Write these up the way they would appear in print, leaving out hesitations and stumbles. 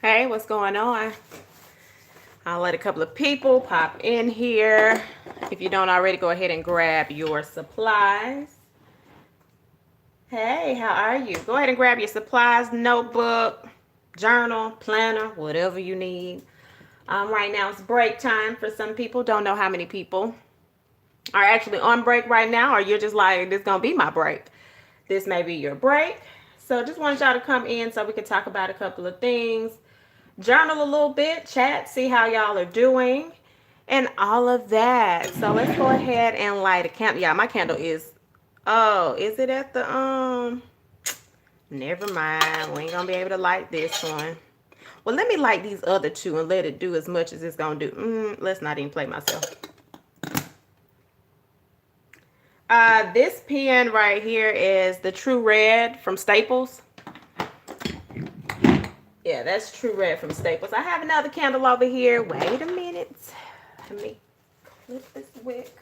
Hey, what's going on? I'll let a couple of people pop in here. If you don't already, go ahead and grab your supplies. Hey, how are you? Go ahead and grab your supplies, notebook, journal, planner, whatever you need. Right now it's break time for some people. Don't know how many people are actually on break right now, or you're just like, this is gonna be my break. This may be your break. So just wanted y'all to come in so we could talk about a couple of things, journal a little bit, chat, see how y'all are doing, and all of that. So let's go ahead and light a candle. Yeah, my candle is, oh, is it at the, never mind. We ain't gonna be able to light this one. Well, let me light these other two and let it do as much as it's gonna do. Let's not even play myself. This pen right here is the True Red from Staples. Yeah, that's True Red from Staples. I have another candle over here. Wait a minute. Let me clip this wick.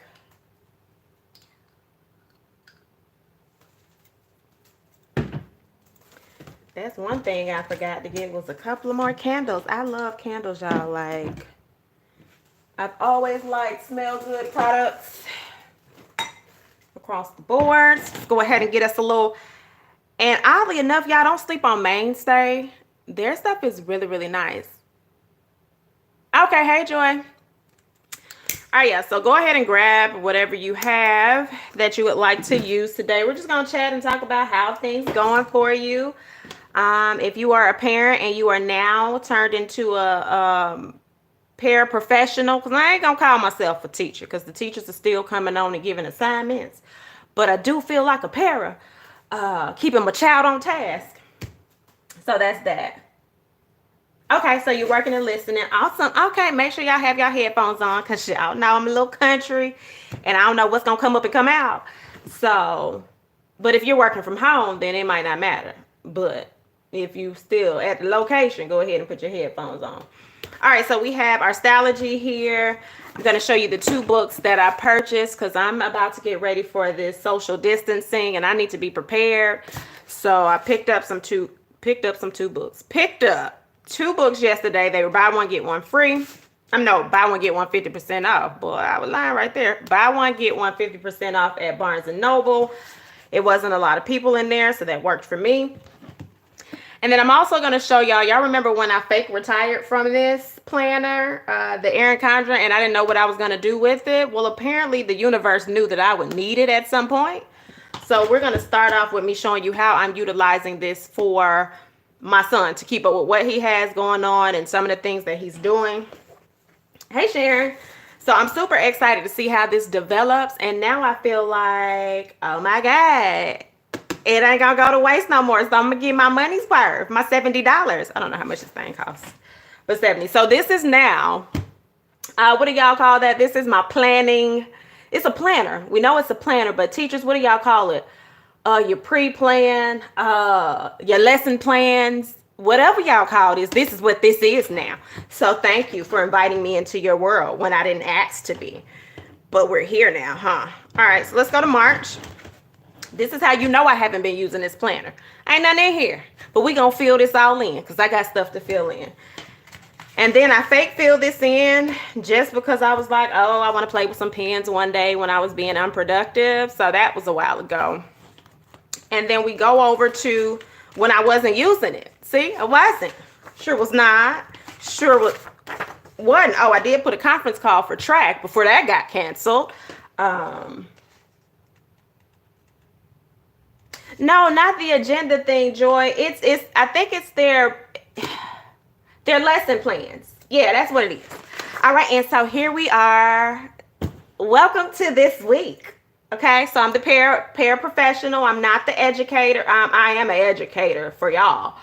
That's one thing I forgot to get was a couple of more candles. I love candles, y'all. Like, I've always liked smell good products across the board. Let's go ahead and get us a little. And oddly enough, y'all, don't sleep on Mainstay. Their stuff is really, really nice. Okay, hey, Joy. All right, yeah, so go ahead and grab whatever you have that you would like to use today. We're just going to chat and talk about how things going for you. If you are a parent and you are now turned into a paraprofessional, because I ain't going to call myself a teacher because the teachers are still coming on and giving assignments. But I do feel like a para, keeping my child on task. So that's that. Okay, so you're working and listening. Awesome. Okay, make sure y'all have your headphones on because y'all know I'm a little country and I don't know what's going to come up and come out. So, but if you're working from home, then it might not matter. But if you still at the location, go ahead and put your headphones on. All right, so we have our Stylogy here. I'm going to show you the two books that I purchased because I'm about to get ready for this social distancing and I need to be prepared. So I picked up two books yesterday. They were buy one, get one free. Buy one, get one 50% off. Boy, I was lying right there. Buy one, get one 50% off at Barnes & Noble. It wasn't a lot of people in there, so that worked for me. And then I'm also going to show y'all remember when I fake retired from this planner, the Erin Condren, and I didn't know what I was going to do with it. Well, apparently the universe knew that I would need it at some point. So we're going to start off with me showing you how I'm utilizing this for my son to keep up with what he has going on and some of the things that he's doing. Hey, Sharon. So I'm super excited to see how this develops. And now I feel like, oh my God, it ain't gonna go to waste no more. So I'm gonna get my money's worth, my $70. I don't know how much this thing costs, but 70. So this is now, what do y'all call that? This is my planning. It's a planner. We know it's a planner, but teachers, what do y'all call it? Your pre-plan, your lesson plans, whatever y'all call this is what this is now. So thank you for inviting me into your world when I didn't ask to be. But we're here now, huh? All right, so let's go to March. This is how you know I haven't been using this planner. Ain't nothing in here, but we gonna fill this all in because I got stuff to fill in. And then I fake fill this in just because I was like, oh, I want to play with some pens one day when I was being unproductive. So that was a while ago. And then we go over to when I wasn't using it. See, I wasn't. Sure was not. Sure wasn't. Oh, I did put a conference call for track before that got canceled. No, not the agenda thing, Joy. It's I think it's their lesson plans. Yeah, that's what it is. All right, and so here we are. Welcome to this week. Okay, so I'm the paraprofessional. I'm not the educator. I am an educator for y'all.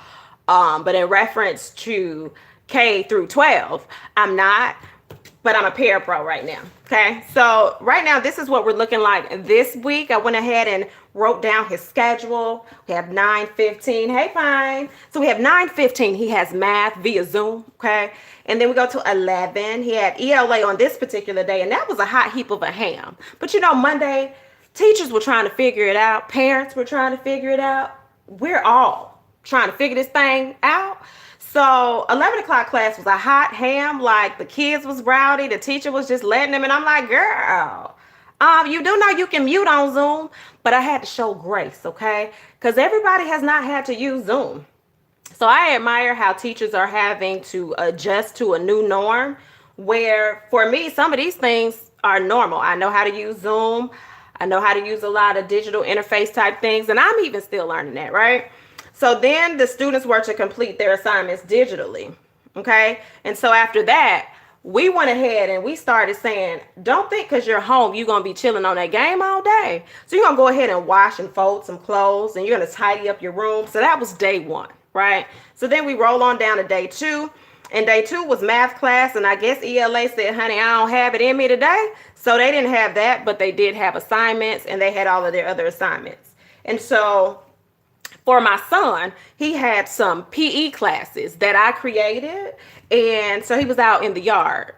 But in reference to K through 12, I'm not. But I'm a parapro right now. Okay, so right now this is what we're looking like this week. I went ahead and wrote down his schedule. We have 9:15. Hey, Pine. So we have 9:15. He has math via Zoom. Okay, and then we go to 11. He had ELA on this particular day, and that was a hot heap of a ham. But you know, Monday, teachers were trying to figure it out. Parents were trying to figure it out. We're all trying to figure this thing out. So 11 o'clock class was a hot ham. Like the kids was rowdy. The teacher was just letting them. And I'm like, girl, you do know you can mute on Zoom, but I had to show grace, okay? Because everybody has not had to use Zoom. So I admire how teachers are having to adjust to a new norm where for me, some of these things are normal. I know how to use Zoom. I know how to use a lot of digital interface type things, and I'm even still learning that, right? So then the students were to complete their assignments digitally, okay? And so after that, we went ahead and we started saying, don't think because you're home, you're going to be chilling on that game all day. So you're going to go ahead and wash and fold some clothes, and you're going to tidy up your room. So that was day one, right? So then we roll on down to day two. And day two was math class. And I guess ELA said, honey, I don't have it in me today. So they didn't have that, but they did have assignments, and they had all of their other assignments. And so for my son, he had some PE classes that I created. And so he was out in the yard.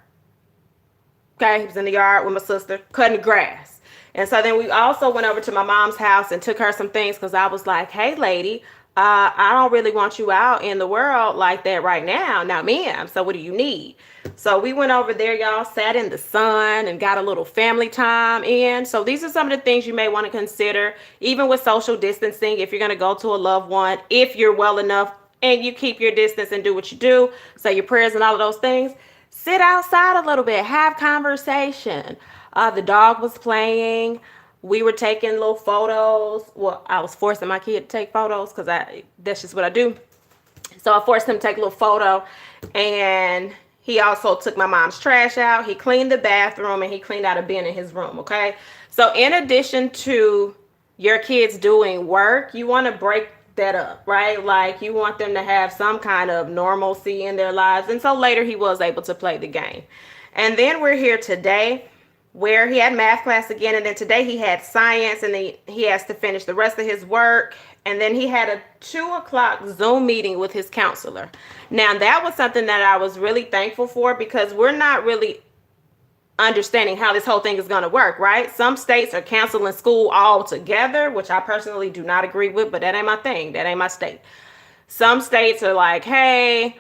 Okay, he was in the yard with my sister cutting grass. And so then we also went over to my mom's house and took her some things because I was like, hey, lady, I don't really want you out in the world like that right now. Now, ma'am, so what do you need? So we went over there, y'all, sat in the sun and got a little family time in. So these are some of the things you may want to consider, even with social distancing, if you're going to go to a loved one, if you're well enough and you keep your distance and do what you do, say your prayers and all of those things. Sit outside a little bit, have conversation. The dog was playing. We were taking little photos. Well, I was forcing my kid to take photos because that's just what I do. So I forced him to take a little photo. And he also took my mom's trash out. He cleaned the bathroom and he cleaned out a bin in his room, okay? So in addition to your kids doing work, you want to break that up, right? Like you want them to have some kind of normalcy in their lives. And so later he was able to play the game. And then we're here today where he had math class again, and then today he had science, and then he has to finish the rest of his work, and then he had a 2:00 Zoom meeting with his counselor. Now that was something that I was really thankful for because we're not really understanding how this whole thing is going to work, right? Some states are canceling school altogether, which I personally do not agree with, but that ain't my thing. That ain't my state. Some states are like, hey,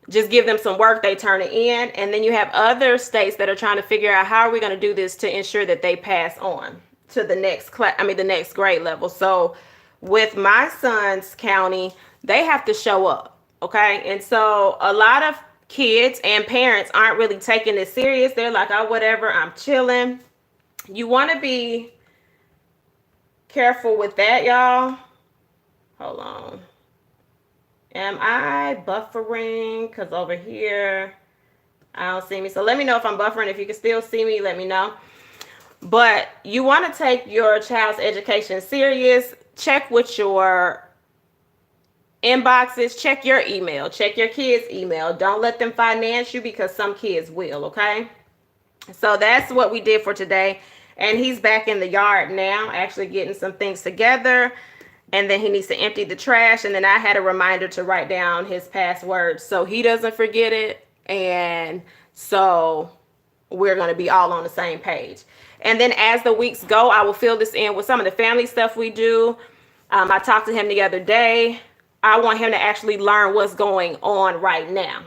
just give them some work, they turn it in. And then you have other states that are trying to figure out how are we going to do this to ensure that they pass on to the next the next grade level. So with my son's county, they have to show up. Okay. And so a lot of kids and parents aren't really taking this serious. They're like, oh, whatever, I'm chilling. You want to be careful with that, y'all. Hold on. Am I buffering? Because over here, I don't see me. So let me know if I'm buffering. If you can still see me, let me know. But you want to take your child's education serious. Check with your inboxes. Check your email. Check your kids' email. Don't let them finance you because some kids will, okay? So that's what we did for today. And he's back in the yard now, actually getting some things together. And then he needs to empty the trash. And then I had a reminder to write down his password so he doesn't forget it. And so we're going to be all on the same page. And then as the weeks go, I will fill this in with some of the family stuff we do. I talked to him the other day. I want him to actually learn what's going on right now.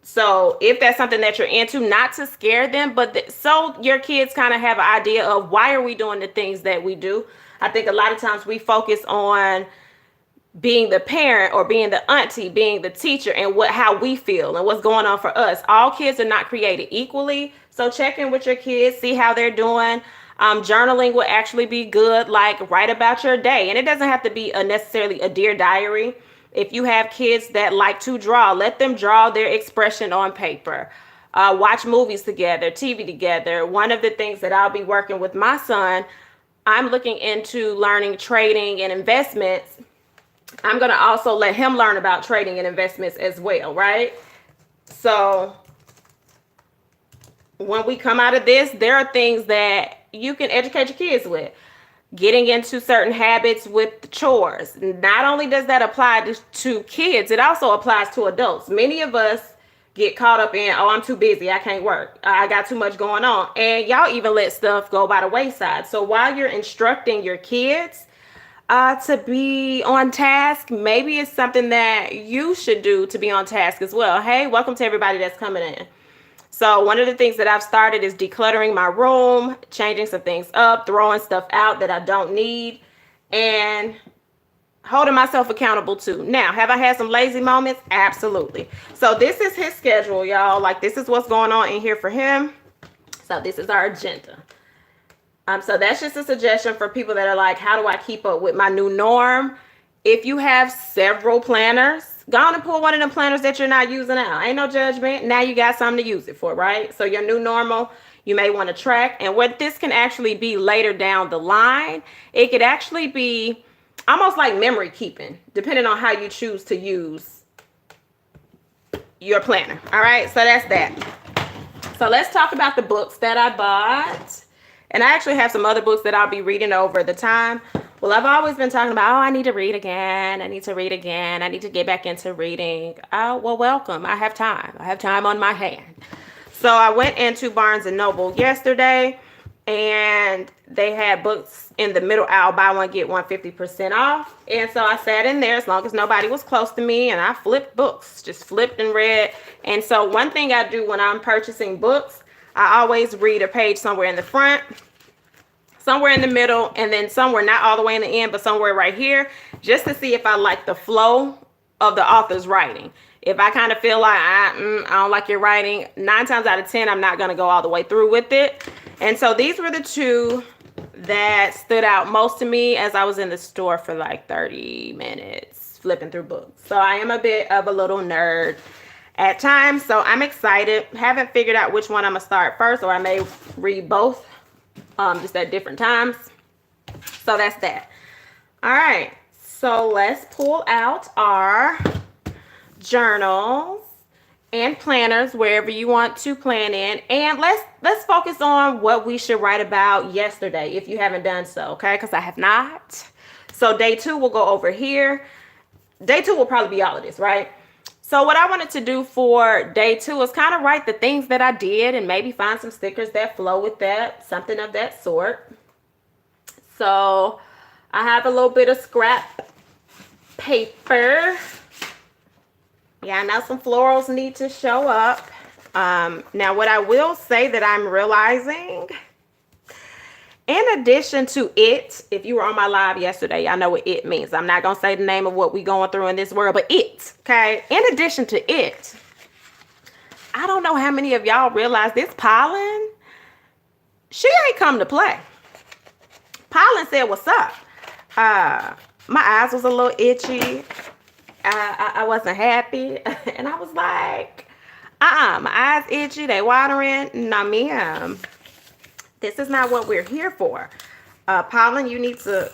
So if that's something that you're into, not to scare them, but so your kids kind of have an idea of why are we doing the things that we do. I think a lot of times we focus on being the parent or being the auntie, being the teacher, and how we feel and what's going on for us. All kids are not created equally. So check in with your kids, see how they're doing. Journaling will actually be good, like write about your day. And it doesn't have to be necessarily a Dear Diary. If you have kids that like to draw, let them draw their expression on paper. Watch movies together, TV together. One of the things that I'll be working with my son, I'm looking into learning trading and investments. I'm going to also let him learn about trading and investments as well, right? So when we come out of this, there are things that you can educate your kids with. Getting into certain habits with the chores. Not only does that apply to kids, it also applies to adults. Many of us get caught up in, oh, I'm too busy, I can't work, I got too much going on. And y'all even let stuff go by the wayside. So while you're instructing your kids, to be on task. Maybe it's something that you should do to be on task as well. Hey, welcome to everybody that's coming in. So one of the things that I've started is decluttering my room, changing some things up, throwing stuff out that I don't need, and holding myself accountable too. Now, have I had some lazy moments? Absolutely. So this is his schedule, y'all. Like, this is what's going on in here for him. So this is our agenda. So that's just a suggestion for people that are like, how do I keep up with my new norm? If you have several planners, go on and pull one of them planners that you're not using now. Ain't no judgment. Now you got something to use it for, right? So your new normal, you may want to track. And what this can actually be later down the line, it could actually be almost like memory keeping, depending on how you choose to use your planner. All right, so that's that. So let's talk about the books that I bought. And I actually have some other books that I'll be reading over the time. Well, I've always been talking about, oh, I need to read again. I need to read again. I need to get back into reading. Oh, well, welcome. I have time. I have time on my hand. So I went into Barnes and Noble yesterday, and they had books in the middle aisle, buy one, get one 50% off. And so I sat in there as long as nobody was close to me, and I flipped books, just flipped and read. And so one thing I do when I'm purchasing books, I always read a page somewhere in the front, somewhere in the middle, and then somewhere not all the way in the end, but somewhere right here, just to see if I like the flow of the author's writing. If I kind of feel like I don't like your writing, 9 times out of 10, I'm not going to go all the way through with it. And so these were the two that stood out most to me as I was in the store for like 30 minutes flipping through books. So I am a bit of a little nerd at times, so I'm excited. Haven't figured out which one I'm gonna start first, or I may read both just at different times. So that's that. All right, so let's pull out our journals and planners wherever you want to plan in, and let's focus on what we should write about yesterday if you haven't done so, okay? Because I have not. So day 2 will go over here. Day 2 will probably be all of this, right? So what I wanted to do for day 2 is kind of write the things that I did and maybe find some stickers that flow with that, something of that sort. So I have a little bit of scrap paper. Yeah, I know some florals need to show up. Now what I will say that I'm realizing, in addition to it, if you were on my live yesterday, I know what it means. I'm not going to say the name of what we going through in this world, but it, okay? In addition to it, I don't know how many of y'all realize this pollen, she ain't come to play. Pollen said, what's up? My eyes was a little itchy. I wasn't happy. And I was like, my eyes itchy. They watering. No, ma'am. This is not what we're here for. Pollen, you need to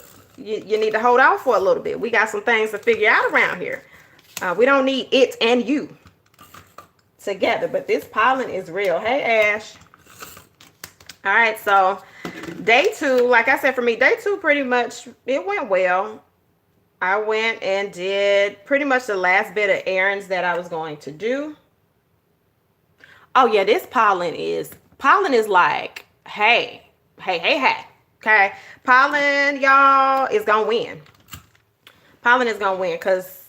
hold off for a little bit. We got some things to figure out around here. We don't need it and you together, but this pollen is real. Hey, Ash. All right, so day 2, like I said, for me, day 2 pretty much, it went well. I went and did pretty much the last bit of errands that I was going to do. Oh, yeah, this pollen is like, hey, okay? Pollen, y'all, is gonna win. Pollen is gonna win because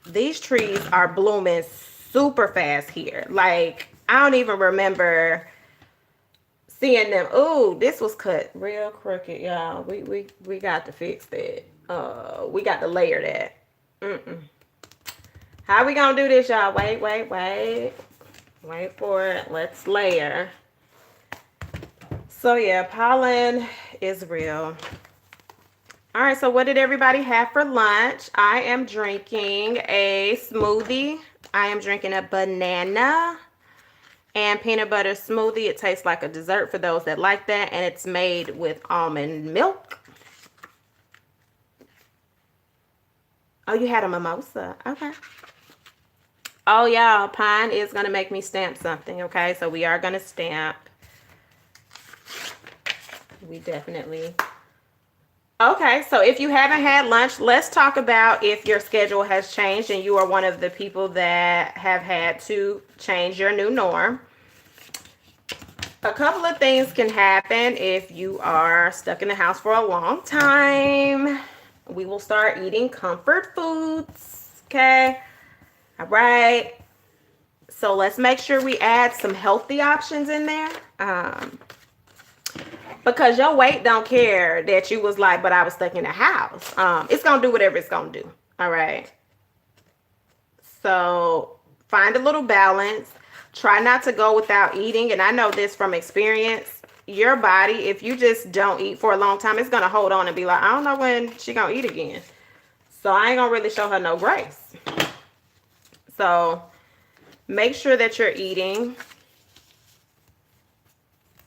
these trees are blooming super fast here. Like, I don't even remember seeing them. Ooh, this was cut real crooked, y'all. We got to fix that. We got to layer that. How we gonna do this, y'all? Wait for it. Let's layer. So yeah, pollen is real. All right, so what did everybody have for lunch? I am drinking a smoothie. I am drinking a banana and peanut butter smoothie. It tastes like a dessert for those that like that, and it's made with almond milk. Oh, you had a mimosa. Okay. Oh, y'all, Pine is going to make me stamp something, okay? So we are going to stamp. We definitely. Okay, so if you haven't had lunch, let's talk about if your schedule has changed and you are one of the people that have had to change your new norm. A couple of things can happen if you are stuck in the house for a long time. we will start eating comfort foods. Okay. All right. So let's make sure we add some healthy options in there. Because your weight don't care that you was like, but I was stuck in the house. It's going to do whatever it's going to do. All right. So find a little balance. Try not to go without eating. And I know this from experience. Your body, if you just don't eat for a long time, it's going to hold on and be like, I don't know when she going to eat again. So I ain't going to really show her no grace. So make sure that you're eating.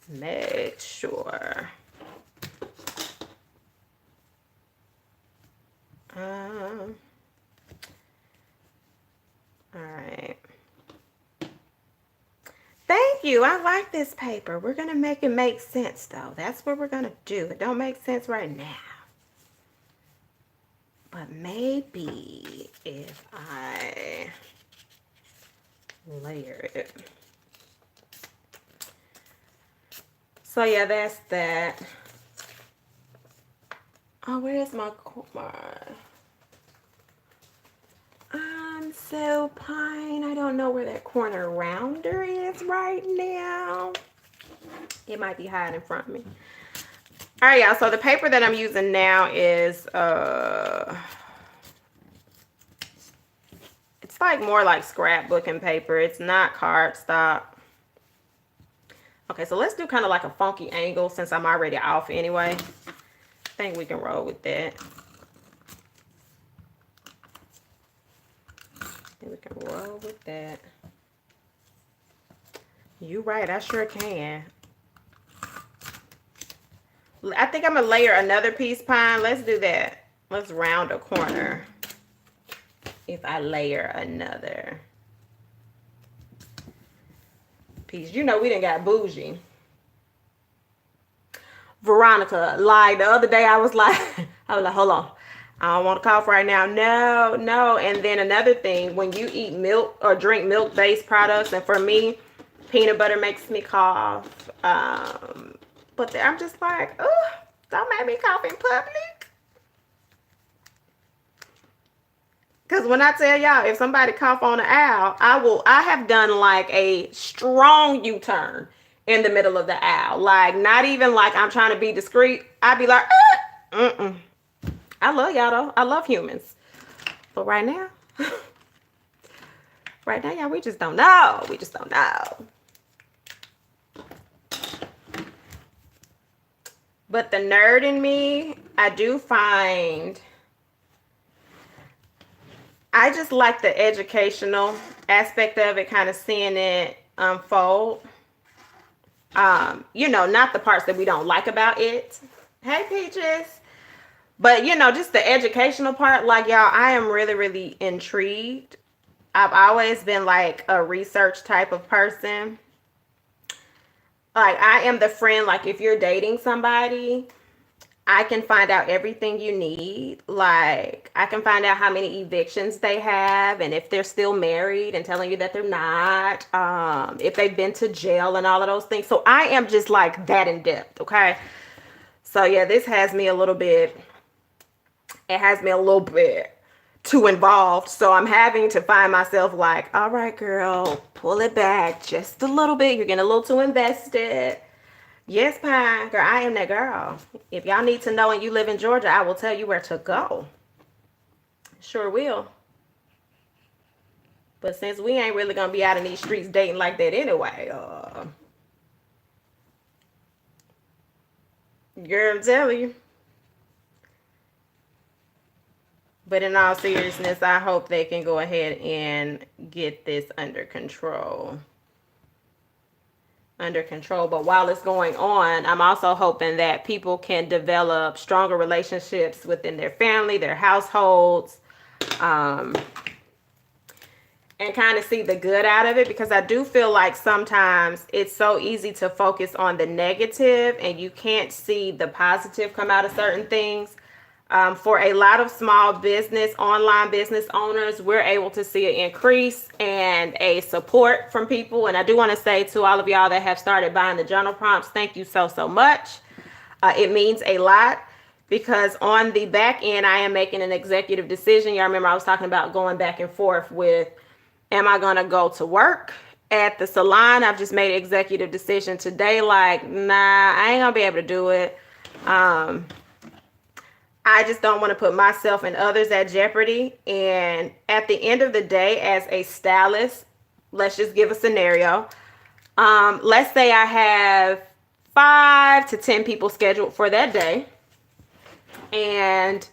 Make sure. All right. Thank you. I like this paper. We're going to make it make sense, though. That's what we're going to do. It don't make sense right now. But maybe if I layer it. So, yeah, that's that. Oh, where's my... I'm so pine. I don't know where that corner rounder is right now. It might be hiding from me. All right, y'all. So the paper that I'm using now is it's like more like scrapbooking paper. It's not cardstock. Okay, so let's do kind of like a funky angle since I'm already off anyway. I think we can roll with that. We can roll with that. You right, I sure can. I think I'm gonna layer another piece, Pine. Let's do that. Let's round a corner. If I layer another piece. You know we done got bougie. Veronica, like the other day I was like, hold on. I don't want to cough right now. No. And then another thing, when you eat milk or drink milk-based products, and for me, peanut butter makes me cough. But I'm just like, oh, don't make me cough in public. Because when I tell y'all, if somebody cough on the aisle, I have done like a strong U-turn in the middle of the aisle. Like, not even like I'm trying to be discreet. I'd be like, I love y'all though. I love humans. But right now, y'all, we just don't know. We just don't know. But the nerd in me, I do find, I just like the educational aspect of it, kind of seeing it unfold. You know, not the parts that we don't like about it. Hey, Peaches. But, you know, just the educational part, like, y'all, I am really, really intrigued. I've always been, like, a research type of person. Like, I am the friend, like, if you're dating somebody, I can find out everything you need. Like, I can find out how many evictions they have and if they're still married and telling you that they're not. If they've been to jail and all of those things. So, I am just, like, that in depth, okay? So, yeah, this has me a little bit... It has me a little bit too involved. So I'm having to find myself like, all right, girl, pull it back just a little bit. You're getting a little too invested. Yes, Pine, girl, I am that girl. If y'all need to know and you live in Georgia, I will tell you where to go. Sure will. But since we ain't really going to be out in these streets dating like that anyway, girl, I'm telling you. But in all seriousness, I hope they can go ahead and get this under control. But while it's going on, I'm also hoping that people can develop stronger relationships within their family, their households, and kind of see the good out of it. Because I do feel like sometimes it's so easy to focus on the negative and you can't see the positive come out of certain things. For a lot of small business, online business owners, we're able to see an increase and a support from people. And I do want to say to all of y'all that have started buying the journal prompts, thank you so much. It means a lot. because on the back end, I am making an executive decision. Y'all remember I was talking about going back and forth with, am I going to go to work at the salon? I've just made an executive decision today, like, nah, I ain't going to be able to do it. I just don't want to put myself and others at jeopardy. And at the end of the day, as a stylist, let's just give a scenario. Let's say I have 5 to 10 people scheduled for that day. And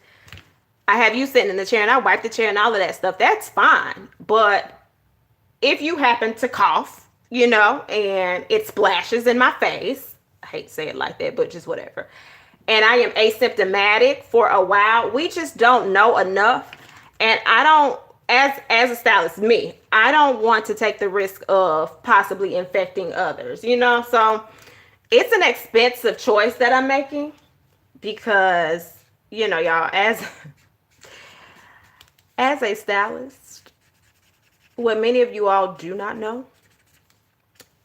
I have you sitting in the chair and I wipe the chair and all of that stuff. That's fine. But if you happen to cough, and it splashes in my face, I hate to say it like that, but just whatever, and I am asymptomatic for a while, we just don't know enough. And I don't, as a stylist, I don't want to take the risk of possibly infecting others, So it's an expensive choice that I'm making because, y'all, as a stylist, what many of you all do not know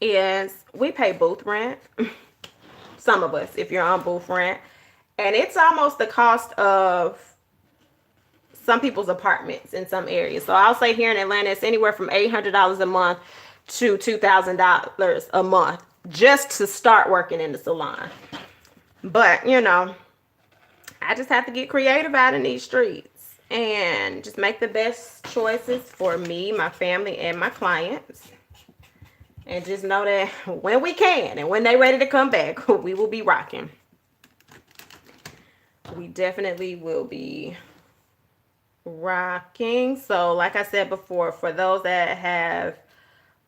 is we pay booth rent. Some of us, if you're on booth rent. And it's almost the cost of some people's apartments in some areas. So I'll say here in Atlanta, it's anywhere from $800 a month to $2,000 a month just to start working in the salon. But, I just have to get creative out in these streets and just make the best choices for me, my family, and my clients. And just know that when we can and when they're ready to come back, we will be rocking. We definitely will be rocking. So like I said before, for those that have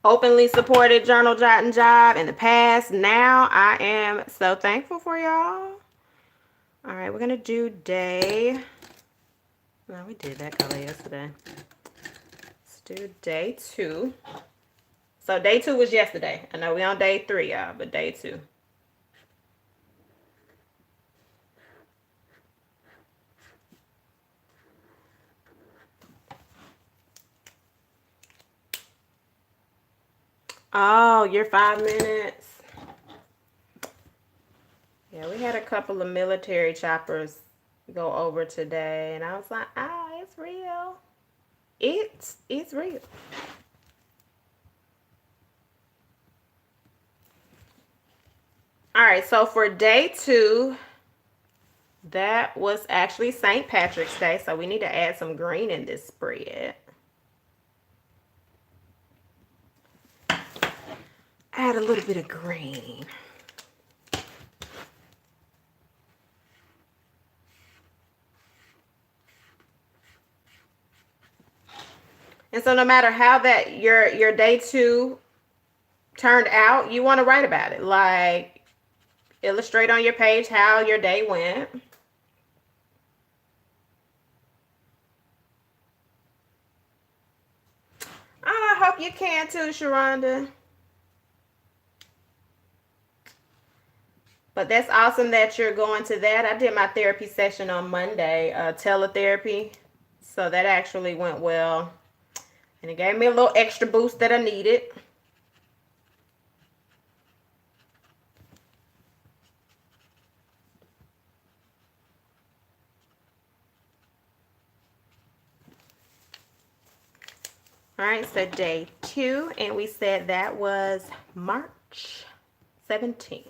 openly supported Journal Jot and Jive in the past, now I am so thankful for y'all. All right, we're going to do day. No, we did that color yesterday. Let's do day 2. So day 2 was yesterday. I know we on day 3, y'all, but day 2. Oh, you're 5 minutes. Yeah, we had a couple of military choppers go over today, and I was like, it's real. It's real. All right, so for day 2, that was actually St. Patrick's Day, so we need to add some green in this spread. Add a little bit of green. And so no matter how that your day 2 turned out, you want to write about it. Like, illustrate on your page how your day went. I hope you can too, Sharonda. But that's awesome that you're going to that. I did my therapy session on Monday, teletherapy. So that actually went well. And it gave me a little extra boost that I needed. All right, so day 2, and we said that was March 17th.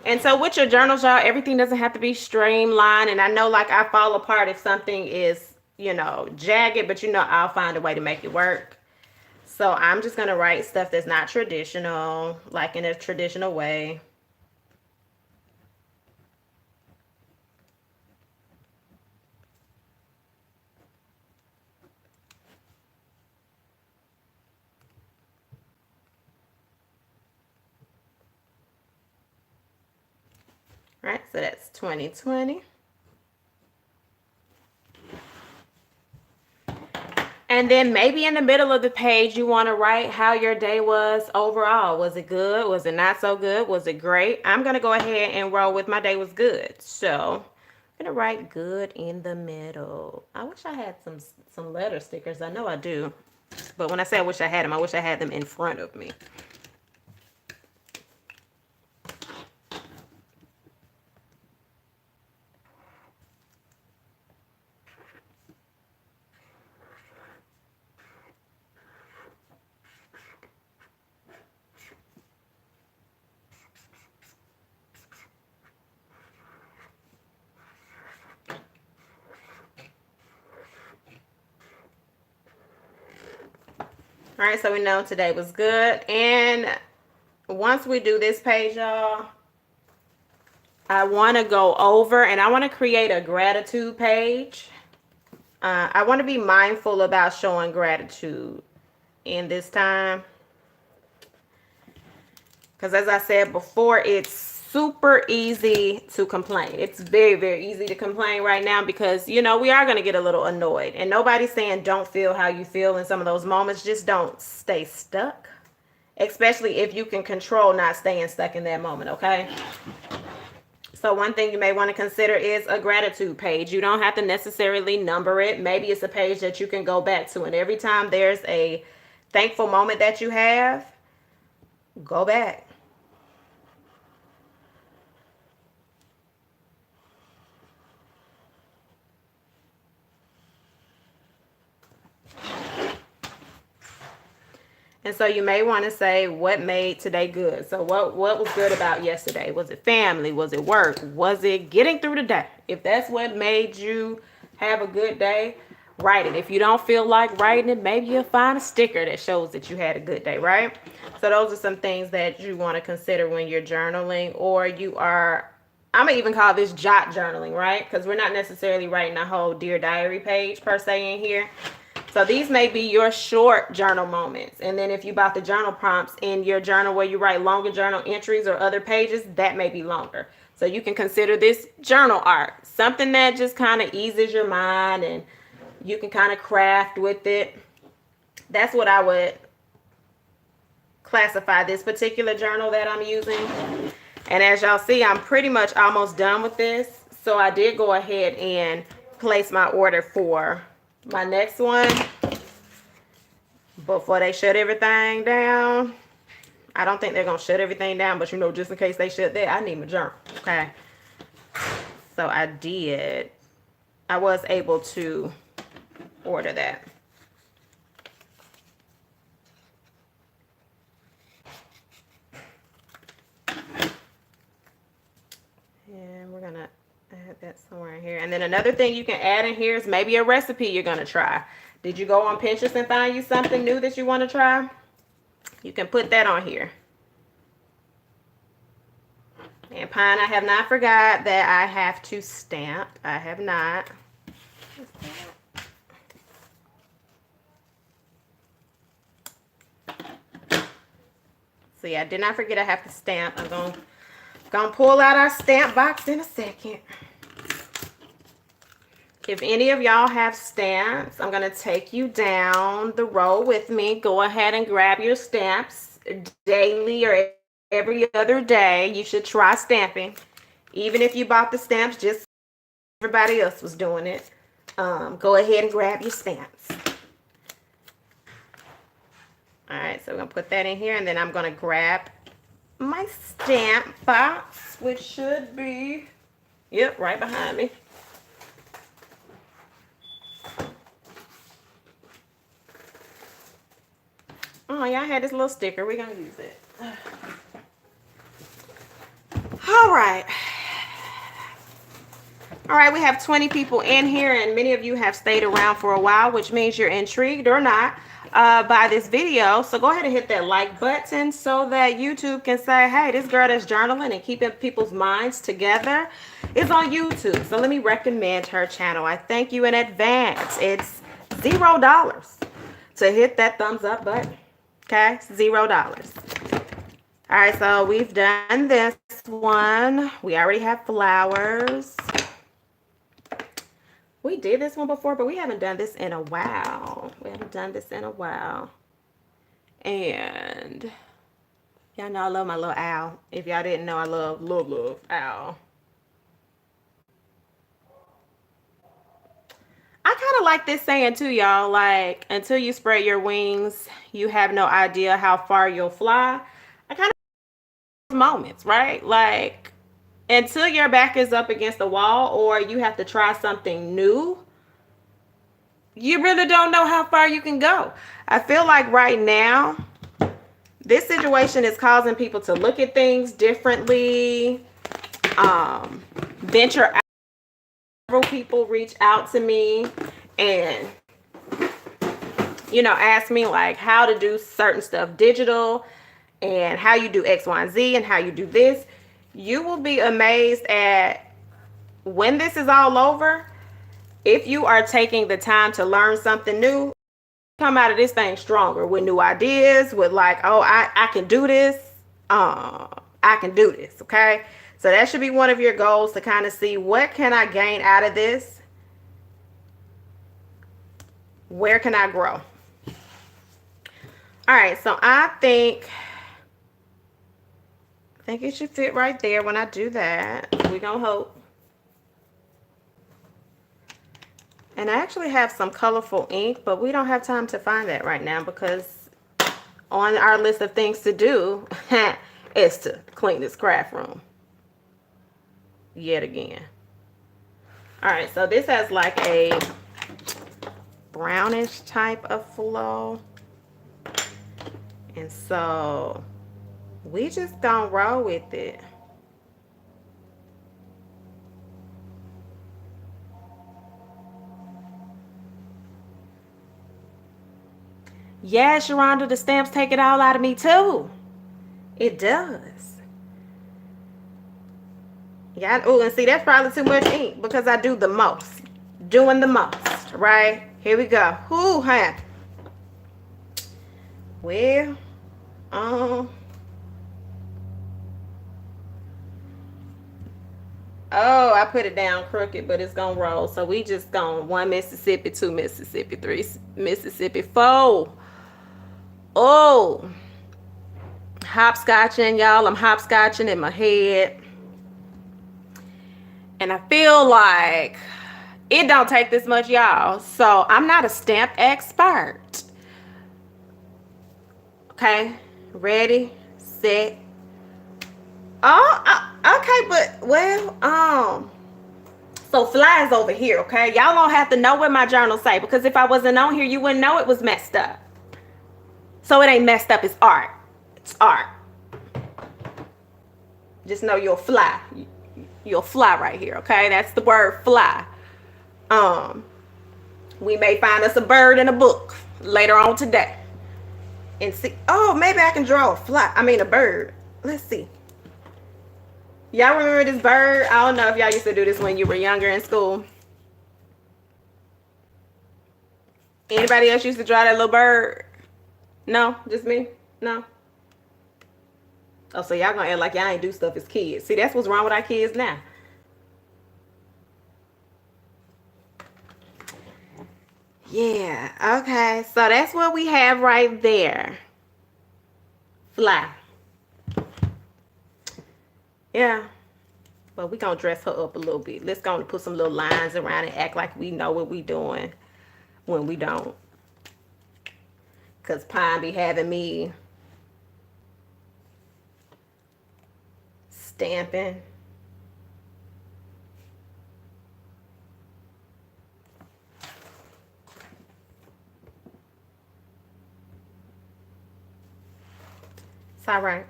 And so with your journals, y'all, everything doesn't have to be streamlined. And I know, like, I fall apart if something is, jagged, but I'll find a way to make it work. So I'm just going to write stuff that's not traditional, like in a traditional way. All right, so that's 2020. And then maybe in the middle of the page, you want to write how your day was overall. Was it good? Was it not so good? Was it great? I'm going to go ahead and roll with my day was good. So I'm going to write good in the middle. I wish I had some letter stickers. I know I do. But when I say I wish I had them, I wish I had them in front of me. All right, so we know today was good. And once we do this page, y'all, I want to go over and I want to create a gratitude page. I want to be mindful about showing gratitude in this time. Because as I said before, it's super easy to complain. It's very, very easy to complain right now because, you know, we are going to get a little annoyed. And nobody's saying don't feel how you feel in some of those moments. Just don't stay stuck. Especially if you can control not staying stuck in that moment, okay? So one thing you may want to consider is a gratitude page. You don't have to necessarily number it. Maybe it's a page that you can go back to. And every time there's a thankful moment that you have, go back. And so you may want to say what made today good. So what was good about yesterday? Was it family? Was it work? Was it getting through the day? If that's what made you have a good day, write it. If you don't feel like writing it, maybe you'll find a sticker that shows that you had a good day, right? So those are some things that you want to consider when you're journaling, or you are, I'm gonna even call this jot journaling, right? Because we're not necessarily writing a whole Dear Diary page per se in here. So these may be your short journal moments. And then if you bought the journal prompts in your journal where you write longer journal entries or other pages, that may be longer. So you can consider this journal art, something that just kind of eases your mind and you can kind of craft with it. That's what I would classify this particular journal that I'm using. And as y'all see, I'm pretty much almost done with this. So I did go ahead and place my order for my next one before they shut everything down. I don't think they're gonna shut everything down, but you know, just in case they shut that, I need my journal. Okay, so I was able to order that. And we're gonna add that somewhere in here. And then another thing you can add in here is maybe a recipe you're gonna try. Did you go on Pinterest and find you something new that you want to try? You can put that on here. And Pine, I have not forgot that I have to stamp. I have not. So yeah, I did not forget I have to stamp. I'm gonna pull out our stamp box in a second. If any of y'all have stamps, I'm going to take you down the road with me. Go ahead and grab your stamps daily or every other day. You should try stamping. Even if you bought the stamps just everybody else was doing it. Go ahead and grab your stamps. All right, so we're going to put that in here, and then I'm going to grab my stamp box, which should be, yep, right behind me. Oh, yeah, I had this little sticker. We're going to use it. All right. All right, we have 20 people in here, and many of you have stayed around for a while, which means you're intrigued or not by this video. So go ahead and hit that like button so that YouTube can say, hey, this girl that's journaling and keeping people's minds together is on YouTube. So let me recommend her channel. I thank you in advance. It's $0 to hit that thumbs up button. Okay, $0. All right, so we've done this one. We already have flowers. We did this one before, but we haven't done this in a while. And y'all know I love my little owl. If y'all didn't know, I love owl. I kind of like this saying too, y'all, like, until you spread your wings, you have no idea how far you'll fly. I kind of moments, right? Like, until your back is up against the wall or you have to try something new, you really don't know how far you can go. I feel like right now, this situation is causing people to look at things differently, venture out. Several people reach out to me and you know, ask me like how to do certain stuff digital and how you do X, Y, and Z and how you do this, you will be amazed at when this is all over. If you are taking the time to learn something new, come out of this thing stronger with new ideas, with like, oh, I can do this. I can do this. Okay. So that should be one of your goals, to kind of see what can I gain out of this? Where can I grow? All right. So I think it should fit right there when I do that. We're going to hope. And I actually have some colorful ink, but we don't have time to find that right now because on our list of things to do is to clean this craft room yet again. All right, so this has like a brownish type of flow. And so we just gonna roll with it. Yeah, Sharonda, the stamps take it all out of me too. It does. Yeah, oh, and see, that's probably too much ink because I do the most. Doing the most, right? Here we go. Whoo, huh? Well, oh, I put it down crooked, but it's gonna roll. So we just gonna 1 Mississippi, 2 Mississippi, 3 Mississippi, 4. Oh, hopscotching, y'all. I'm hopscotching in my head. And I feel like it don't take this much, y'all. So I'm not a stamp expert. Okay, ready, set. Oh, okay, but well, so flies over here, okay? Y'all don't have to know what my journal say, because if I wasn't on here, you wouldn't know it was messed up. So it ain't messed up, it's art. It's art. Just know you'll fly. You'll fly right here, okay? That's the word, fly. We may find us a bird in a book later on today. And see, oh, maybe I can draw a bird. Let's see. Y'all remember this bird? I don't know if y'all used to do this when you were younger in school. Anybody else used to draw that little bird? No? Just me? No? Oh, so y'all gonna act like y'all ain't do stuff as kids. See, that's what's wrong with our kids now. Yeah, okay. So that's what we have right there. Fly. Yeah. But we gonna dress her up a little bit. Let's go and put some little lines around and act like we know what we doing when we don't. Cause Pine be having me stamping. It's all right.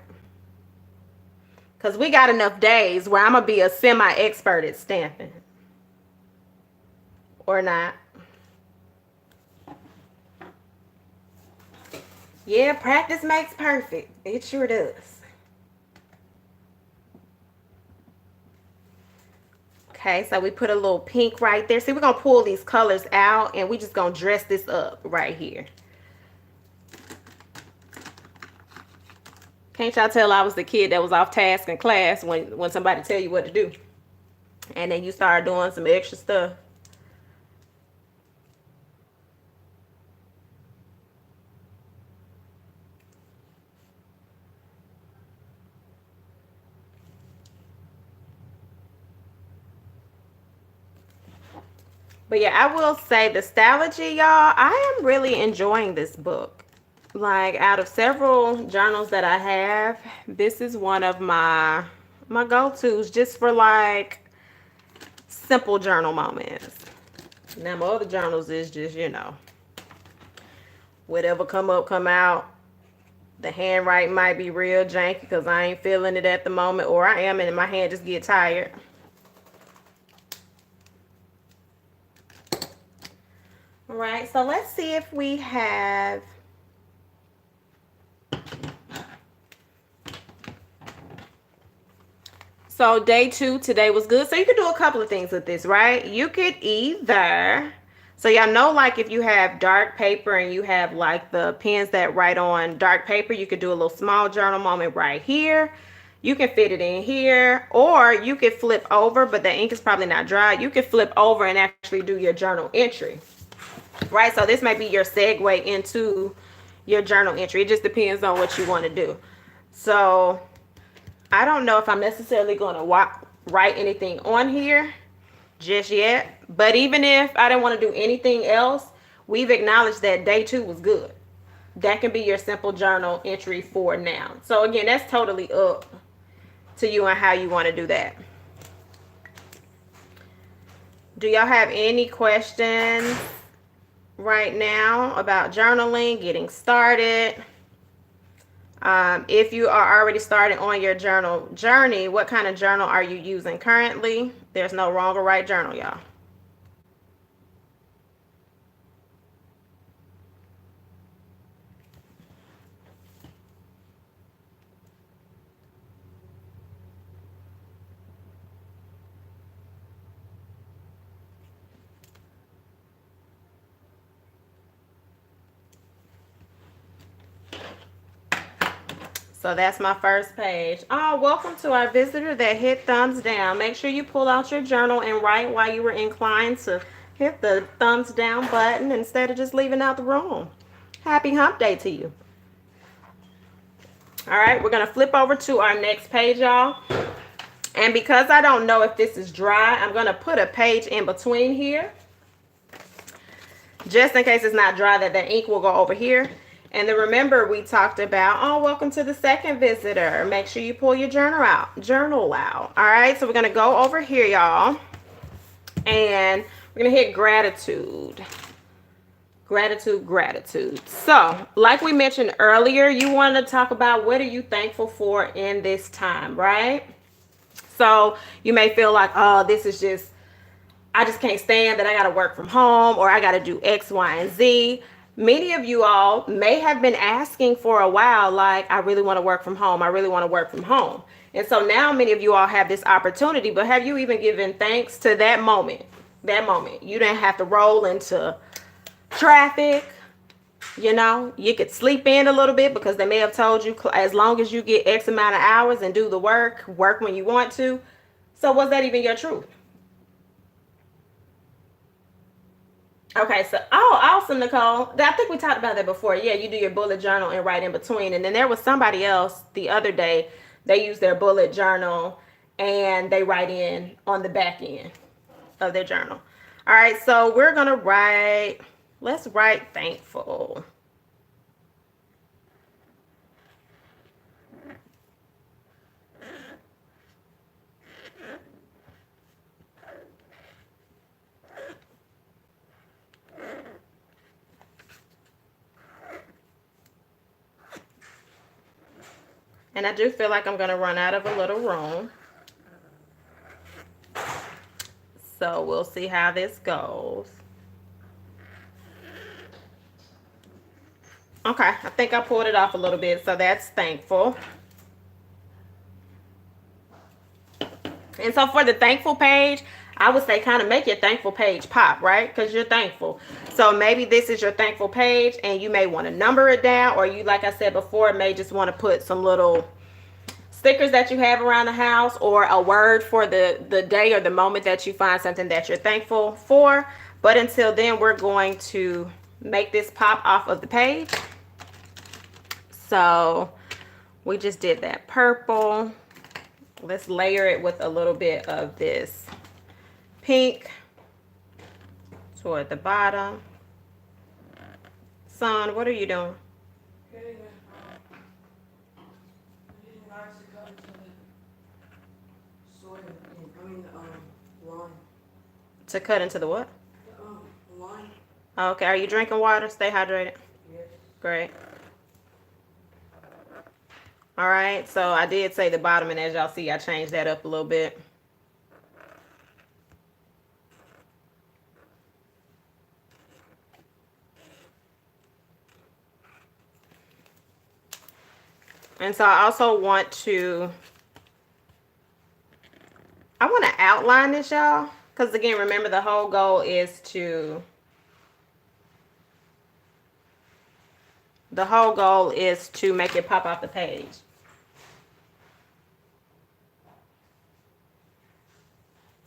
Because we got enough days where I'm going to be a semi-expert at stamping. Or not. Yeah, practice makes perfect. It sure does. Okay, so we put a little pink right there. See, we're going to pull these colors out and we just going to dress this up right here. Can't y'all tell I was the kid that was off task in class when somebody tell you what to do? And then you start doing some extra stuff. But yeah, I will say the Stalogy, y'all, I am really enjoying this book. Like, out of several journals that I have, this is one of my go-tos just for like simple journal moments. Now my other journals is just, you know, whatever come up, come out. The handwriting might be real janky because I ain't feeling it at the moment, or I am and my hand just get tired. All right, so let's see if we have. So day 2 today was good. So you could do a couple of things with this, right? You could either, so y'all know, like if you have dark paper and you have like the pens that write on dark paper, you could do a little small journal moment right here. You can fit it in here, or you could flip over, but the ink is probably not dry. You could flip over and actually do your journal entry, right? So this may be your segue into your journal entry. It just depends on what you want to do. So I don't know if I'm necessarily going to write anything on here just yet. But even if I didn't want to do anything else, we've acknowledged that day 2 was good. That can be your simple journal entry for now. So again, that's totally up to you and how you want to do that. Do y'all have any questions right now about journaling, getting started? If you are already started on your journal journey, what kind of journal are you using currently? There's no wrong or right journal, y'all. So that's my first page. Oh, welcome to our visitor that hit thumbs down. Make sure you pull out your journal and write while you were inclined to hit the thumbs down button instead of just leaving out the room. Happy hump day to you. All right, we're going to flip over to our next page, y'all. And because I don't know if this is dry, I'm going to put a page in between here. Just in case it's not dry, that the ink will go over here. And then remember, we talked about, oh, welcome to the second visitor. Make sure you pull your journal out. All right, so we're going to go over here, y'all. And we're going to hit gratitude. Gratitude. So, like we mentioned earlier, you want to talk about what are you thankful for in this time, right? So, you may feel like, oh, this is just, I just can't stand that I got to work from home, or I got to do X, Y, and Z. Many of you all may have been asking for a while, like, I really want to work from home. I really want to work from home. And so now many of you all have this opportunity, but have you even given thanks to that moment? You didn't have to roll into traffic. You know, you could sleep in a little bit because they may have told you as long as you get X amount of hours and do the work when you want to. So was that even your truth? Okay, so, oh, awesome, Nicole. I think we talked about that before. Yeah, you do your bullet journal and write in between. And then there was somebody else the other day, they use their bullet journal and they write in on the back end of their journal. All right, so we're going to write, let's write thankful. And I do feel like I'm going to run out of a little room. So we'll see how this goes. Okay, I think I pulled it off a little bit, so that's thankful. And so for the thankful page, I would say kind of make your thankful page pop, right? Because you're thankful. So maybe this is your thankful page and you may want to number it down, or you, like I said before, may just want to put some little stickers that you have around the house, or a word for the day or the moment that you find something that you're thankful for. But until then, we're going to make this pop off of the page. So we just did that purple. Let's layer it with a little bit of this pink toward the bottom. Son, what are you doing? To cut into the what? Line. Okay, are you drinking water? Stay hydrated. Yes. Great. All right, so I did say the bottom, and as y'all see, I changed that up a little bit. And so I also want to, I want to outline this, y'all. Because again, remember the whole goal is to, make it pop off the page.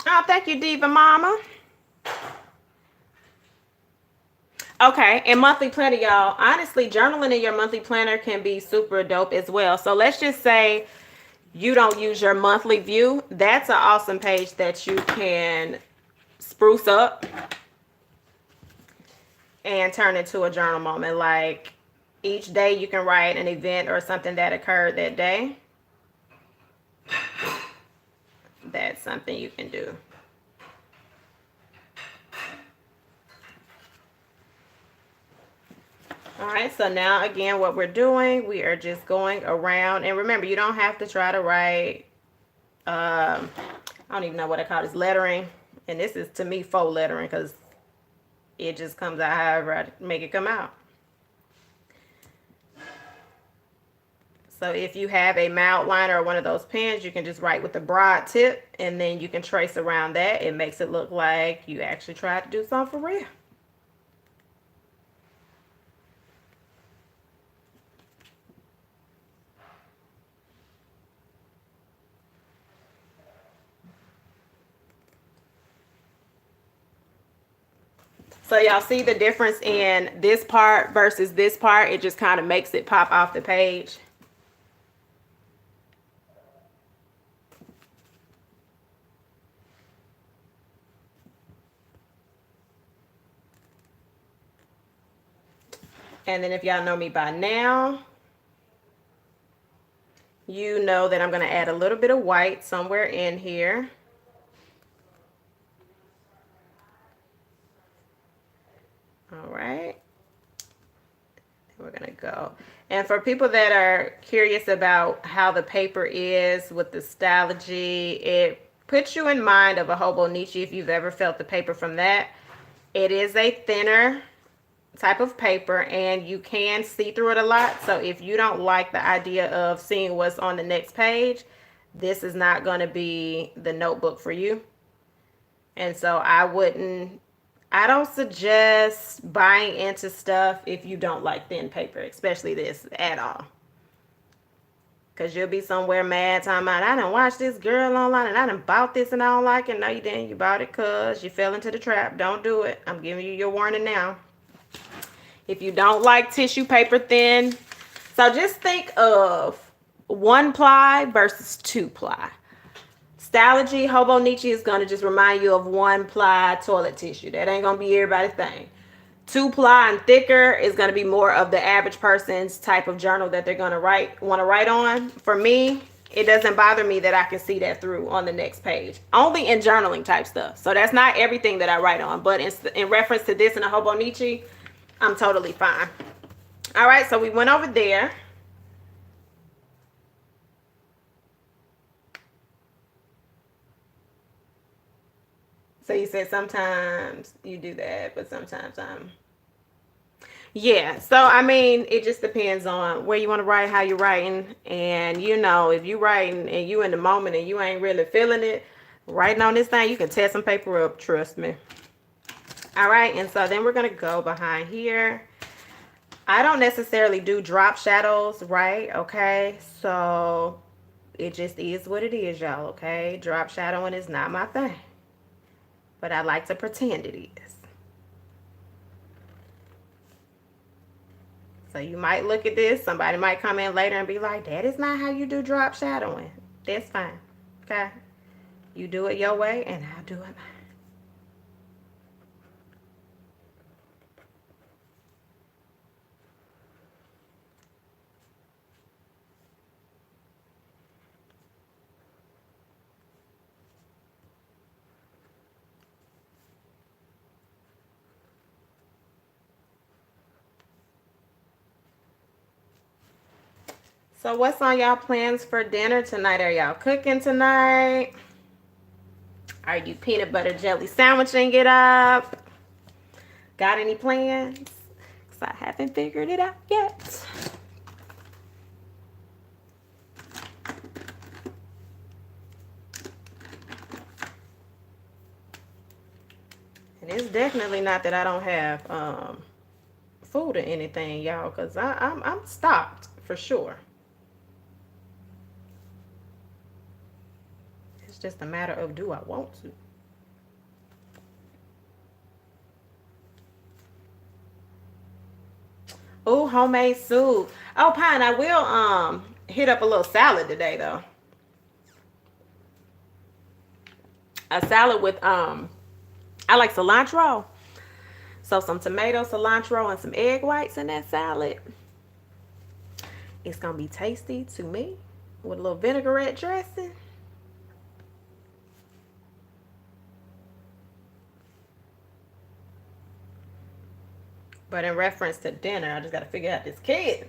Oh, thank you, Diva Mama. Okay, and monthly planner, y'all. Honestly, journaling in your monthly planner can be super dope as well. So let's just say you don't use your monthly view. That's an awesome page that you can spruce up and turn into a journal moment. Like each day you can write an event or something that occurred that day. That's something you can do. All right, so now again, what we're doing, we are just going around. And remember, you don't have to try to write, I don't even know what I call this, lettering. And this is, to me, faux lettering because it just comes out however I make it come out. So if you have a mild liner or one of those pens, you can just write with a broad tip, and then you can trace around that. It makes it look like you actually tried to do something for real. So y'all see the difference in this part versus this part? It just kind of makes it pop off the page. And then if y'all know me by now, you know that I'm going to add a little bit of white somewhere in here. All right. We're going to go. And for people that are curious about how the paper is with the Stylogy, it puts you in mind of a Hobonichi if you've ever felt the paper from that. It is a thinner type of paper and you can see through it a lot. So if you don't like the idea of seeing what's on the next page, this is not going to be the notebook for you. And so I don't suggest buying into stuff if you don't like thin paper, especially this at all. Because you'll be somewhere mad talking about, I done watched this girl online and I done bought this and I don't like it. No, you didn't. You bought it because you fell into the trap. Don't do it. I'm giving you your warning now. If you don't like tissue paper thin, so just think of 1 ply versus 2 ply. Stylogy Hobonichi is going to just remind you of 1 ply toilet tissue. That ain't going to be everybody's thing. 2 ply and thicker is going to be more of the average person's type of journal that they're going to want to write on. For me, it doesn't bother me that I can see that through on the next page. Only in journaling type stuff. So that's not everything that I write on. But in reference to this and a Hobonichi, I'm totally fine. All right, so we went over there. So you said sometimes you do that, but sometimes yeah. So I mean, it just depends on where you want to write, how you're writing, and you know, if you writing and you in the moment and you ain't really feeling it, writing on this thing, you can tear some paper up. Trust me. All right, and so then we're gonna go behind here. I don't necessarily do drop shadows, right? Okay, so it just is what it is, y'all. Okay, drop shadowing is not my thing, but I like to pretend it is. So you might look at this, somebody might come in later and be like, that is not how you do drop shadowing. That's fine. Okay, you do it your way and I'll do it mine. So what's on y'all plans for dinner tonight? Are y'all cooking tonight? Are you peanut butter jelly sandwiching it up? Got any plans? Because I haven't figured it out yet. And it's definitely not that I don't have food or anything, y'all, because I'm stocked for sure. It's just a matter of, do I want to? Oh, homemade soup. Oh, Pine, I will hit up a little salad today though. A salad with I like cilantro. So some tomato, cilantro, and some egg whites in that salad. It's gonna be tasty to me with a little vinaigrette dressing. But in reference to dinner, I just gotta figure out this kid.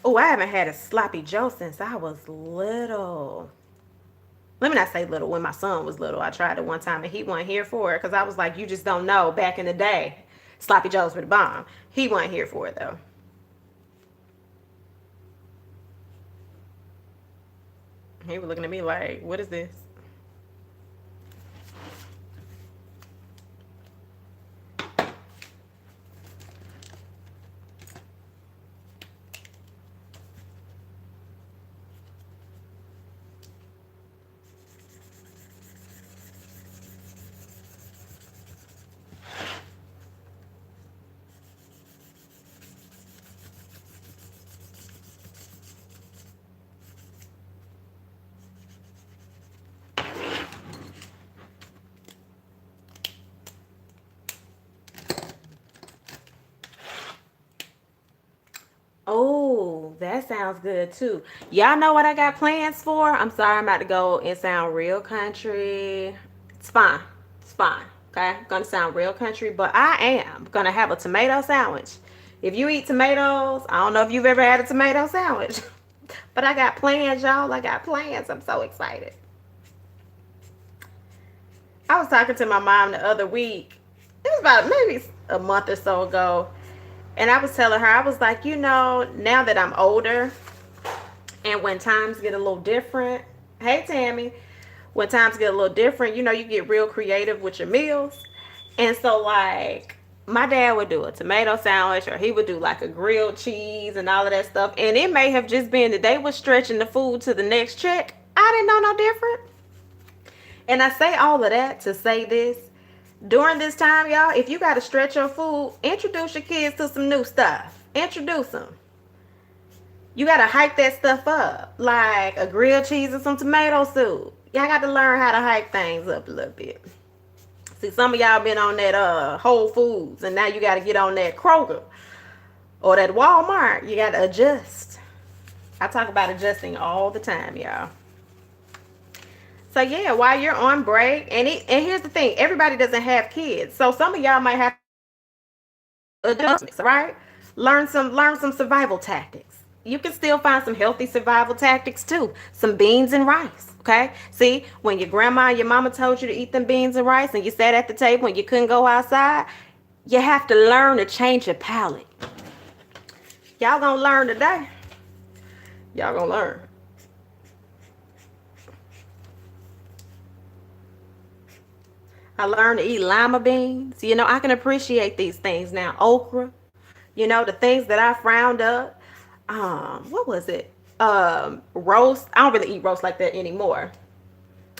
Oh, I haven't had a sloppy Joe since I was little. Let me not say little. When my son was little, I tried it one time and he wasn't here for it because I was like, you just don't know. Back in the day, sloppy Joes were the bomb. He wasn't here for it though. He was looking at me like, what is this? Oh, that sounds good too. Y'all know what I got plans for? I'm sorry, I'm about to go and sound real country. It's fine. It's fine. Okay? Gonna sound real country, but I am gonna have a tomato sandwich. If you eat tomatoes, I don't know if you've ever had a tomato sandwich, but I got plans, y'all. I got plans. I'm so excited. I was talking to my mom the other week. It was about maybe a month or so ago. And I was telling her, I was like, now that I'm older and when times get a little different, hey, Tammy, when times get a little different, you get real creative with your meals. And so, like, my dad would do a tomato sandwich or he would do like a grilled cheese and all of that stuff. And it may have just been that they were stretching the food to the next check. I didn't know no different. And I say all of that to say this. During this time, y'all, if you got to stretch your food, introduce your kids to some new stuff. Introduce them. You got to hype that stuff up. Like a grilled cheese and some tomato soup. Y'all got to learn how to hype things up a little bit. See, some of y'all been on that Whole Foods, and now you got to get on that Kroger or that Walmart. You got to adjust. I talk about adjusting all the time, y'all. So yeah, while you're on break, and here's the thing, everybody doesn't have kids, so some of y'all might have adjustments, right? Learn some survival tactics. You can still find some healthy survival tactics too. Some beans and rice, okay? See, when your grandma and your mama told you to eat them beans and rice, and you sat at the table and you couldn't go outside, you have to learn to change your palate. Y'all gonna learn today. Y'all gonna learn. I learned to eat lima beans. I can appreciate these things now. Okra, the things that I frowned up. What was it? Roast. I don't really eat roast like that anymore.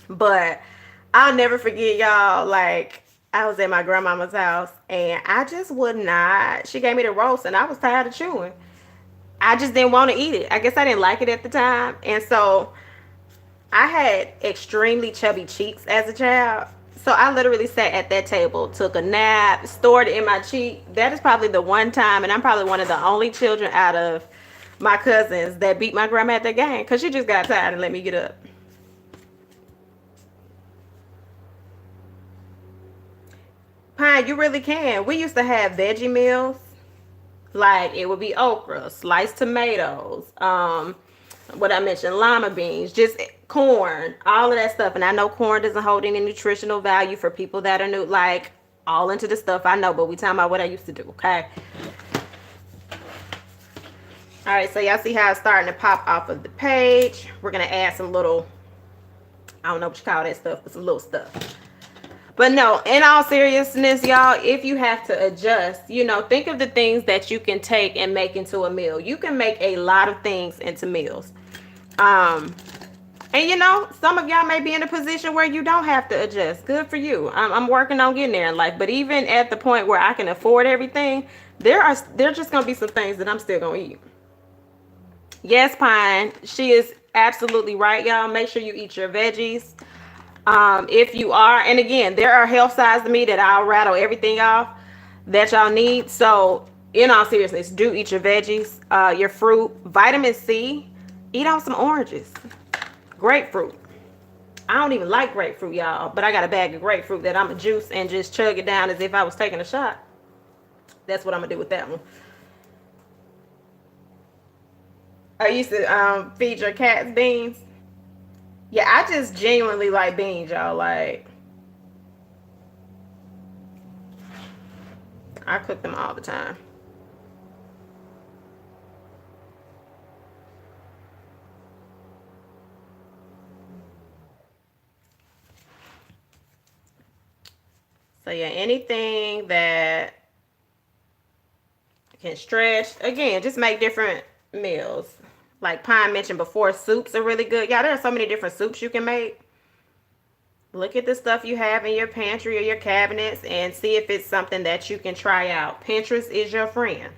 But I'll never forget, y'all. Like, I was at my grandmama's house and I just would not. She gave me the roast and I was tired of chewing. I just didn't want to eat it. I guess I didn't like it at the time. And so I had extremely chubby cheeks as a child. So I literally sat at that table, took a nap, stored it in my cheek. That is probably the one time, and I'm probably one of the only children out of my cousins that beat my grandma at the game because she just got tired and let me get up. Pine, you really can. We used to have veggie meals. Like, it would be okra, sliced tomatoes, what I mentioned, lima beans, just corn, all of that stuff. And I know corn doesn't hold any nutritional value for people that are new, like all into the stuff I know, but we talking about what I used to do, okay? All right, so y'all see how it's starting to pop off of the page. We're gonna add some little I don't know what you call that stuff, but some little stuff. But no, in all seriousness, y'all, if you have to adjust, you know, think of the things that you can take and make into a meal. You can make a lot of things into meals. And you know, some of y'all may be in a position where you don't have to adjust. Good for you. I'm working on getting there in life. But even at the point where I can afford everything, there's just gonna be some things that I'm still gonna eat. Yes, Pine, she is absolutely right, y'all. Make sure you eat your veggies. If you are, and again, there are health sides to me that I'll rattle everything off that y'all need. So, in all seriousness, do eat your veggies, your fruit, vitamin C. Eat on some oranges, grapefruit. I don't even like grapefruit, y'all, but I got a bag of grapefruit that I'm gonna juice and just chug it down as if I was taking a shot. That's what I'm gonna do with that one. I used to feed your cats beans. Yeah, I just genuinely like beans, y'all. Like, I cook them all the time. So yeah, anything that can stretch, again, just make different meals. Like Pine mentioned before, soups are really good. Yeah, there are so many different soups you can make. Look at the stuff you have in your pantry or your cabinets and see if it's something that you can try out. Pinterest is your friend.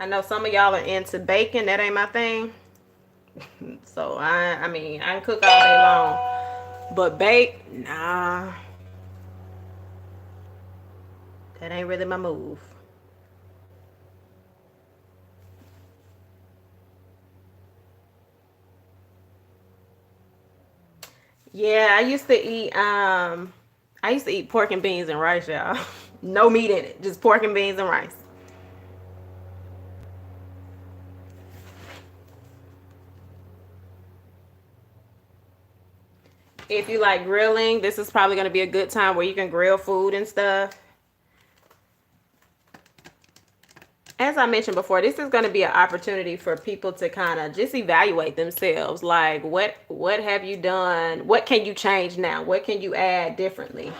I know some of y'all are into bacon. That ain't my thing. So I mean, I can cook all day long. But bake, nah. That ain't really my move. Yeah, I used to eat pork and beans and rice, y'all. No meat in it, just pork and beans and rice. If you like grilling, this is probably going to be a good time where you can grill food and stuff. As I mentioned before, this is going to be an opportunity for people to kind of just evaluate themselves. Like, what have you done? What can you change now? What can you add differently?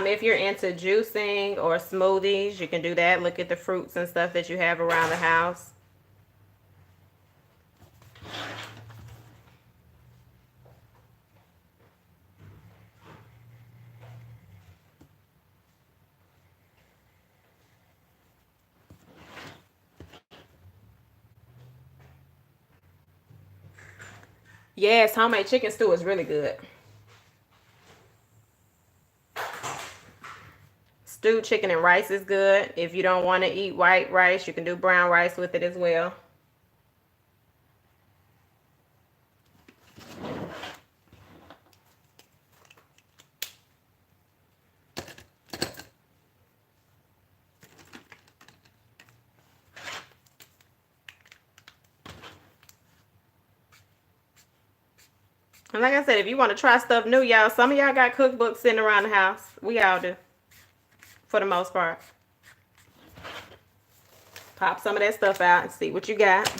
If you're into juicing or smoothies, you can do that. Look at the fruits and stuff that you have around the house. Yes, homemade chicken stew is really good. Stewed chicken and rice is good. If you don't want to eat white rice, you can do brown rice with it as well. And like I said, if you want to try stuff new, y'all, some of y'all got cookbooks sitting around the house. We all do, for the most part. Pop some of that stuff out and see what you got.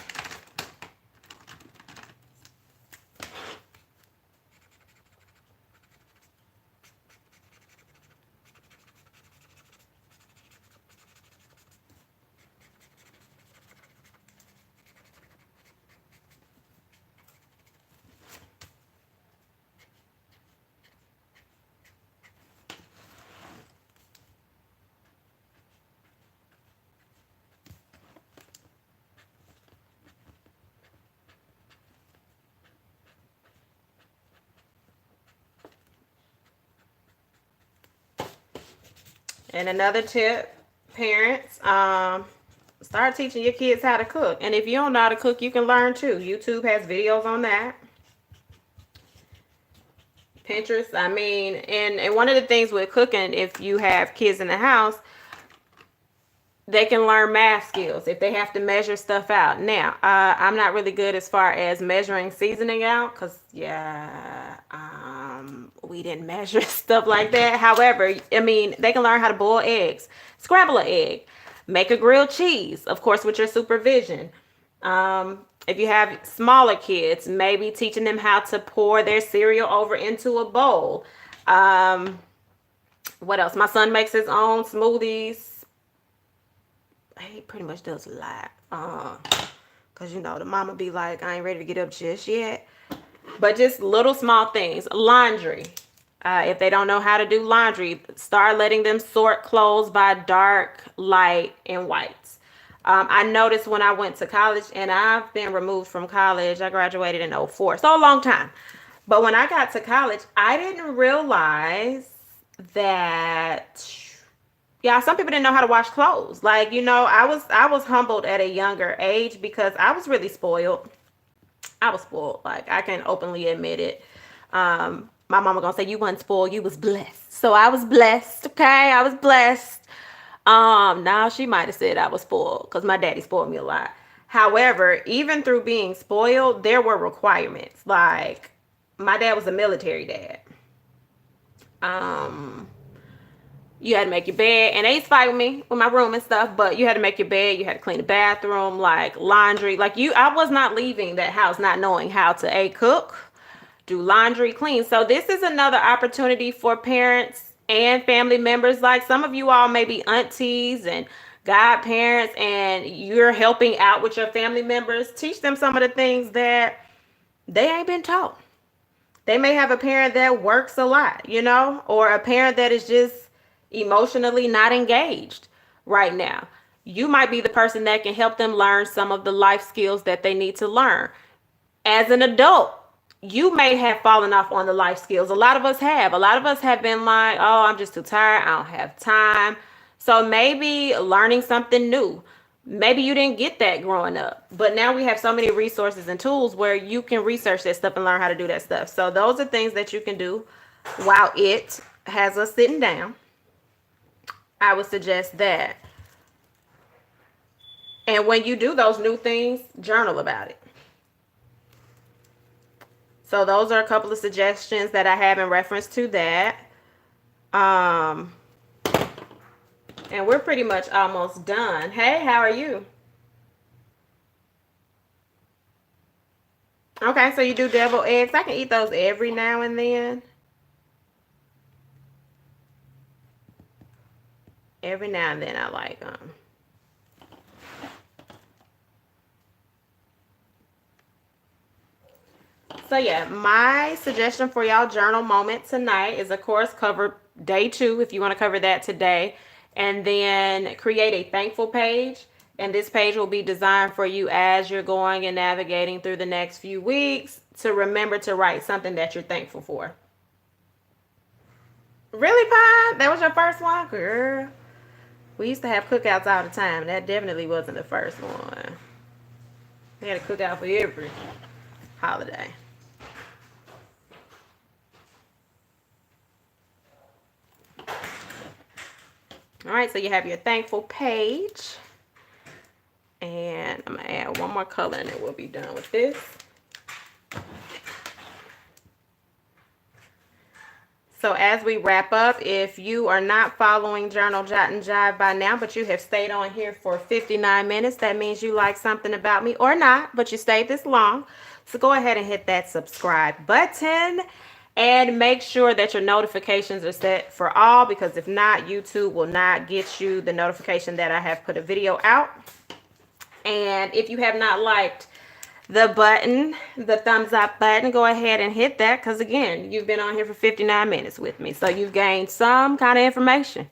And another tip, parents, start teaching your kids how to cook. And if you don't know how to cook, you can learn too. YouTube has videos on that. Pinterest, I mean, and one of the things with cooking, if you have kids in the house, They can learn math skills if they have to measure stuff out. Now, I'm not really good as far as measuring seasoning out because, yeah, we didn't measure stuff like that. However, I mean, they can learn how to boil eggs, scramble an egg, make a grilled cheese, of course, with your supervision. If you have smaller kids, maybe teaching them how to pour their cereal over into a bowl. What else? My son makes his own smoothies. He pretty much does a lot. Cause you know the mama be like, I ain't ready to get up just yet. But just little small things. Laundry. If they don't know how to do laundry, start letting them sort clothes by dark, light, and whites. I noticed when I went to college, and I've been removed from college. I graduated in '04, so a long time. But when I got to college, I didn't realize that, yeah, some people didn't know how to wash clothes. Like, you know, I was humbled at a younger age because I was really spoiled. I was spoiled. Like, I can openly admit it. My mama gonna say you wasn't spoiled, you was blessed. So I was blessed, okay? I was blessed. Now she might have said I was spoiled because my daddy spoiled me a lot. However, even through being spoiled, there were requirements. Like, my dad was a military dad. You had to make your bed, and they used to fight with me with my room and stuff, but you had to make your bed, you had to clean the bathroom, like laundry. Like, I was not leaving that house not knowing how to cook, do laundry, clean. So this is another opportunity for parents and family members. Like, some of you all may be aunties and godparents, and you're helping out with your family members. Teach them some of the things that they ain't been taught. They may have a parent that works a lot, you know, or a parent that is just emotionally not engaged right now. You might be the person that can help them learn some of the life skills that they need to learn. As an adult, you may have fallen off on the life skills. A lot of us have. A lot of us have been like, oh, I'm just too tired. I don't have time. So maybe learning something new. Maybe you didn't get that growing up, but now we have so many resources and tools where you can research that stuff and learn how to do that stuff. So those are things that you can do while it has us sitting down. I would suggest that. And when you do those new things, journal about it. So those are a couple of suggestions that I have in reference to that. And we're pretty much almost done. Hey, how are you? Okay, so you do deviled eggs. I can eat those every now and then. Every now and then I like them. So yeah, my suggestion for y'all journal moment tonight is, of course, cover day 2 if you want to cover that today. And then create a thankful page. And this page will be designed for you as you're going and navigating through the next few weeks to remember to write something that you're thankful for. Really, Pine? That was your first one? Girl. We used to have cookouts all the time. That definitely wasn't the first one. We had a cookout for every holiday. All right, so you have your thankful page. And I'm going to add one more color and then we'll be done with this. So as we wrap up, if you are not following Journal Jot and Jive by now, but you have stayed on here for 59 minutes, that means you like something about me, or not, but you stayed this long. So go ahead and hit that subscribe button and make sure that your notifications are set for all, because if not, YouTube will not get you the notification that I have put a video out. And if you have not liked the button, the thumbs up button, go ahead and hit that, because again, you've been on here for 59 minutes with me, so you've gained some kind of information,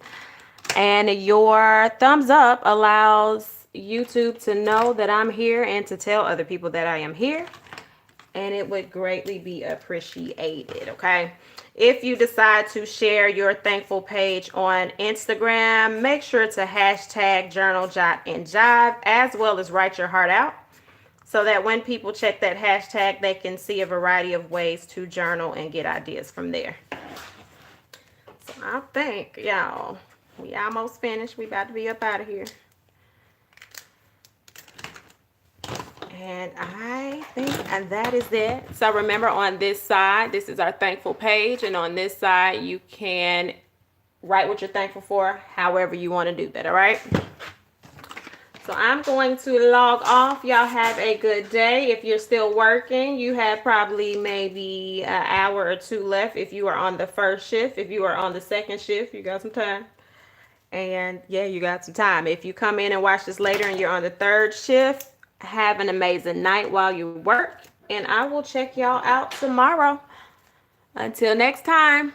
and your thumbs up allows YouTube to know that I'm here and to tell other people that I am here, and it would greatly be appreciated. Okay, if you decide to share your thankful page on Instagram, make sure to hashtag Journal Jot and Jive, as well as write your heart out, so that when people check that hashtag, they can see a variety of ways to journal and get ideas from there. So I think, y'all, we almost finished. We about to be up out of here. And I think that is it. So remember, on this side, this is our thankful page. And on this side, you can write what you're thankful for, however you want to do that, all right? So I'm going to log off. Y'all have a good day. If you're still working, you have probably maybe an hour or two left if you are on the first shift. If you are on the second shift, you got some time. And yeah, you got some time. If you come in and watch this later and you're on the third shift, have an amazing night while you work. And I will check y'all out tomorrow. Until next time.